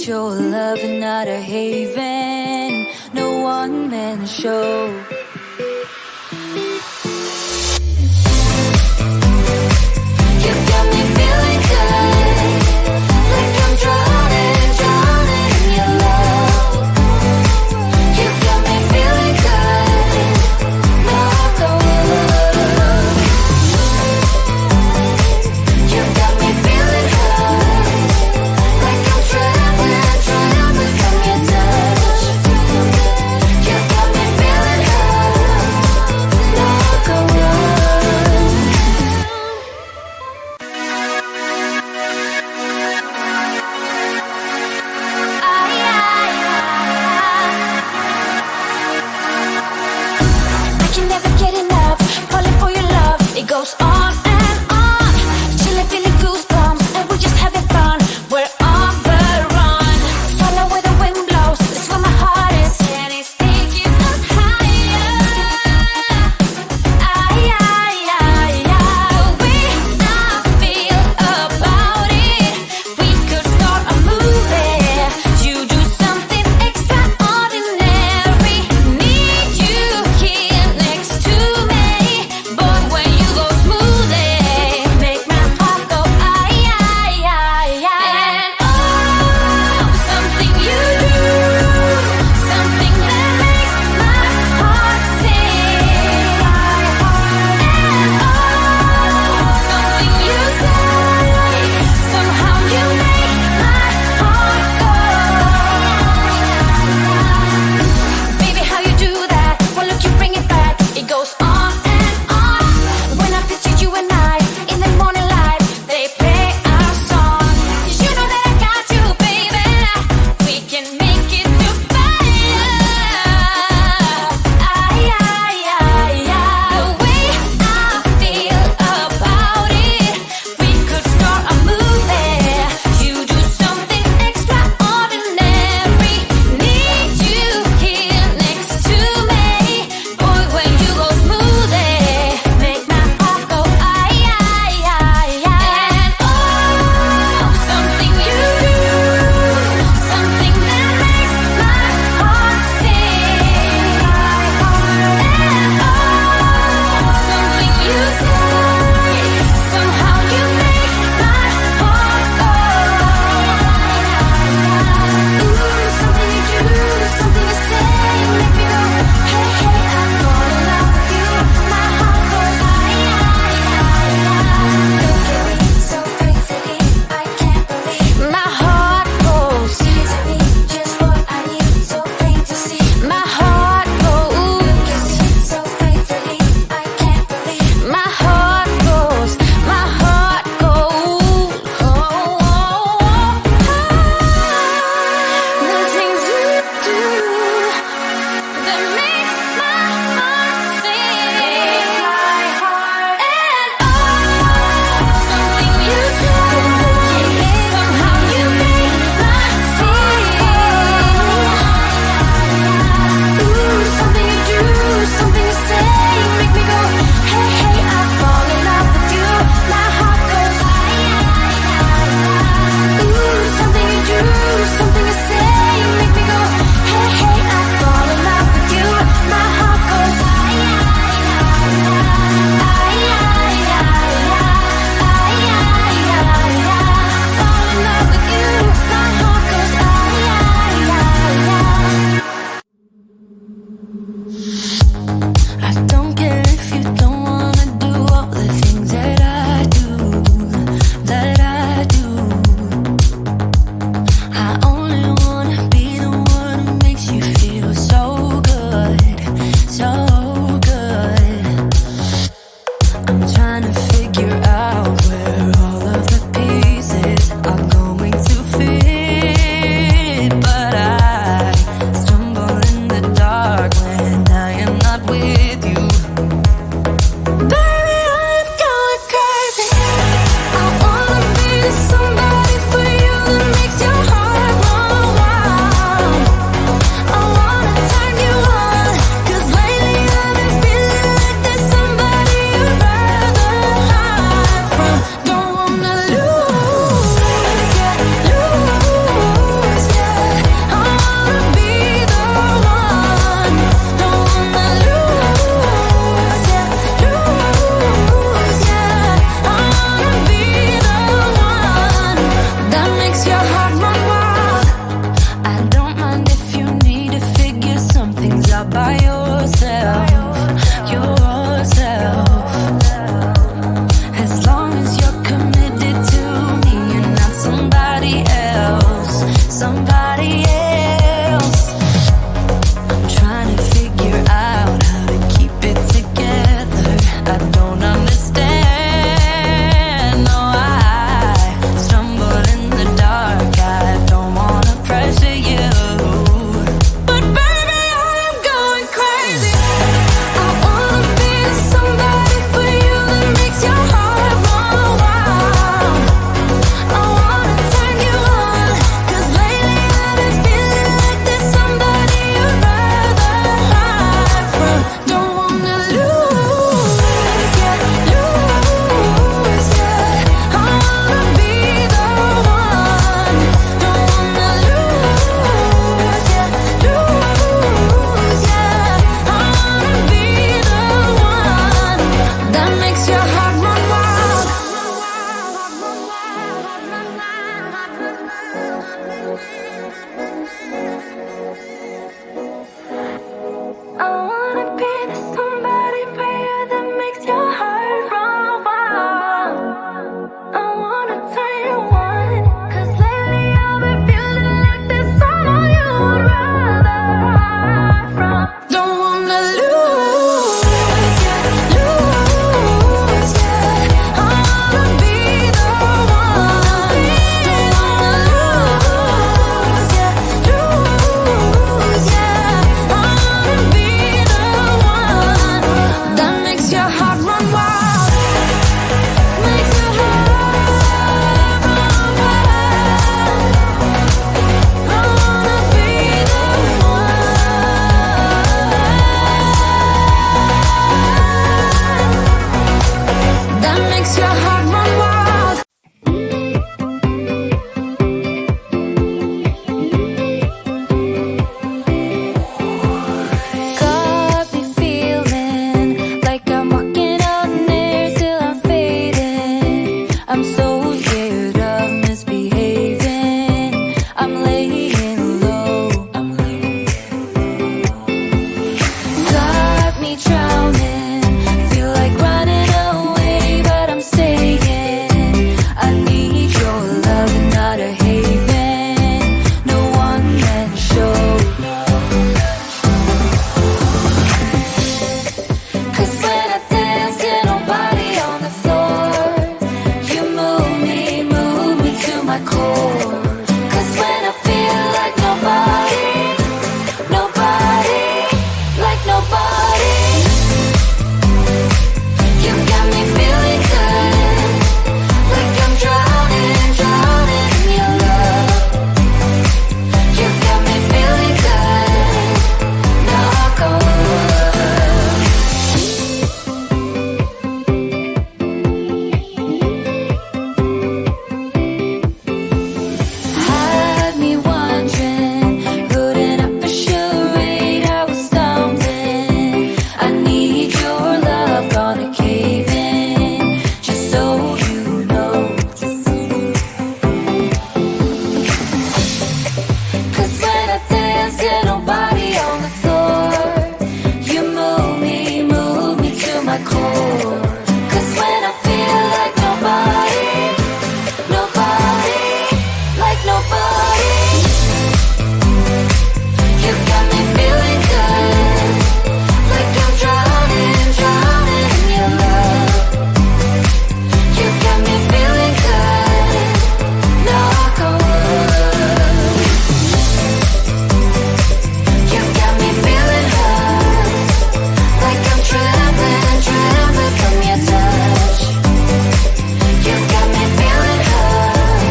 your love and not a haven, no one-man show. You got me feeling good, like I'm drowning in your love. You got me feeling good, knock on wood. You got me feeling high, like I'm trembling from your touch. You got me feeling high. core. 'Cause when I feel like nobody, nobody, like nobody, you got me feeling good, like I'm drowning, drowning in your love. You got me feeling good, knock on wood. Had me wondering, putting up a charade, how astounding. I need your love, gonna cave in, just so you know. 'Cause when I dance, yeah, nobody on the floor. You move me to my core. 'Cause when I feel like nobody, nobody, like nobody, you got me feeling good, like I'm drowning, drowning in your love. You got me feeling good, knock on wood. You got me feeling hurt, like I'm trembling, trembling from your touch. You got me feeling hurt,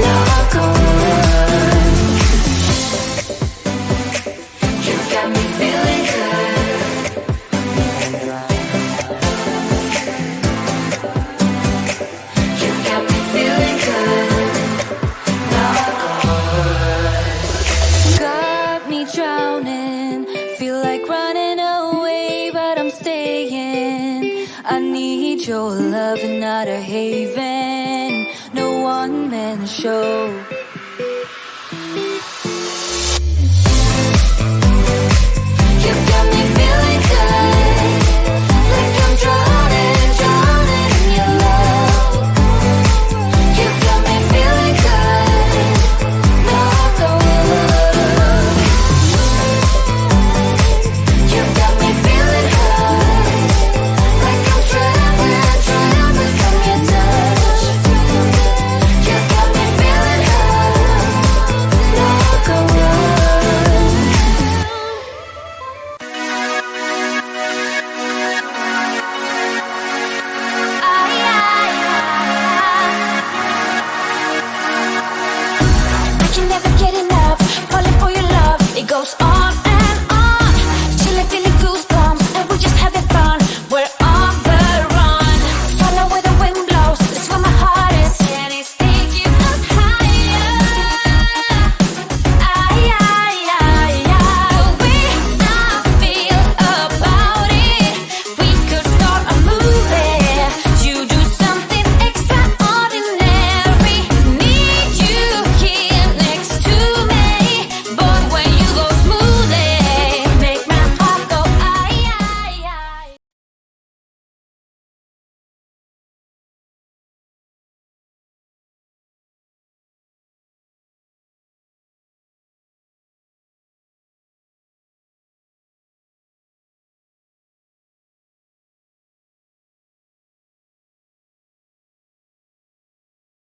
knock on wood. You got me feeling good. You got me feeling good, knock on wood. Got me drowning, feel like running away, but I'm staying. I need your love and not a haven, no one man show.